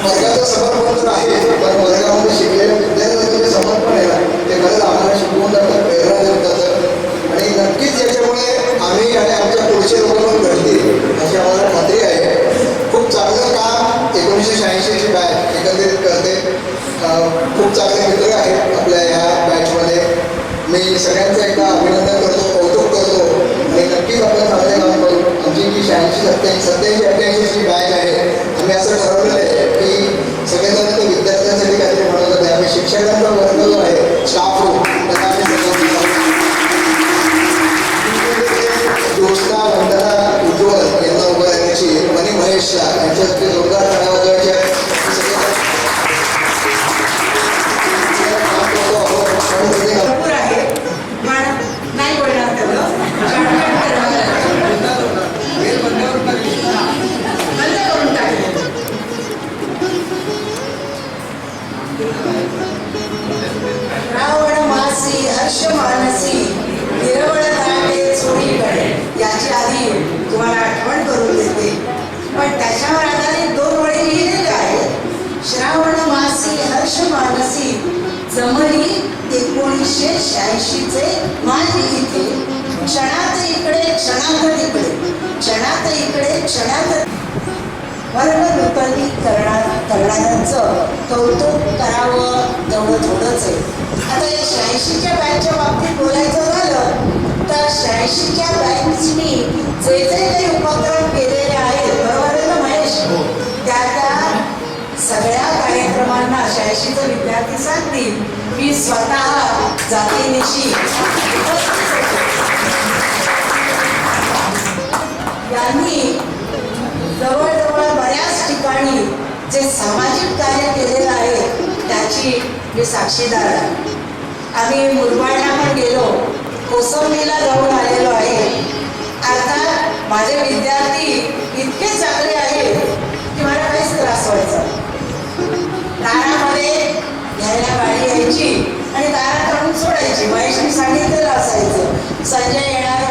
वर्गाचं समर्पण तर आहे, पण वर्गामध्ये शिकलेल्या विद्यार्थ्यांचं जे समर्पण आहे ना ते खरंच आम्हाला शिकवून जातं, प्रेरणा देऊन जातं. आणि नक्कीच याच्यामुळे आम्ही आणि आमच्या पुढचे लोक पण घडतील अशी आम्हाला खात्री आहे. खूप चांगलं काम 1986 ची बॅच एकंदरीत करते. खूप चांगले मित्र आहेत आपल्या ह्या बॅचमध्ये. मी सगळ्यांचं एकदा अभिनंदन करतो, कौतुक करतो आणि नक्कीच आपण चांगले काम करू. आमची जी 87-88 ची बॅच आहे, आम्ही असं ठरवलेलं आहे की सगळेजण ते विद्यार्थ्यांसाठी काहीतरी म्हणत होते. आम्ही शिक्षकांचा वर्ग जो आहे स्टाफ रूम त्याला आम्ही ज्योत्स्ना, वंदना, उज्ज्वल यांना उभं राहण्याची आणि महेशला यांच्यासाठी जोरदार टाळ्या वाजवायच्या आहेत. भरपूर आहे पण नाही बोलणार तेवढं. बंद करून टाकले. रावण मासी हर्ष मानसी निरवळ ताटे चोरीकडे याची आधी तुम्हाला आठवण करून देते, पण त्याच्यावर आधारित 2 ओळी लिहिलेल्या आहेत. श्रावण मासी हर्ष मानसी जमली 1986 चे माझी इथे क्षणात इकडे क्षणात तिकडे क्षणात इकडे क्षणात. वर्ग करणाऱ्यांचं कौतुक करावं तेवढं थोडंच आहे. आता या 86च्या बॅचच्या बाबतीत बोलायचं झालं तर 86च्या बॅचनी जे काही उपक्रम केलेले आहेत, बरोबर आहे ना महेश, त्या सगळ्या कार्यक्रमांना 86चे विद्यार्थी सांगतील. मी स्वतः जातीनिशी यांनी जवळजवळ बऱ्याच ठिकाणी जे सामाजिक कार्य केलेलं आहे त्याची मी साक्षीदार आहे. आम्ही मुरबाडला पण गेलो, कोसंबीला जाऊन आलेलो आहे. अर्थात माझे विद्यार्थी इतके चांगले आहेत की मला काहीच त्रास व्हायचा. दारामध्ये घ्यायला गाडी यायची आणि दारात आणून सोडायची. महेशने सांगितलेलं असायचं संजय येणार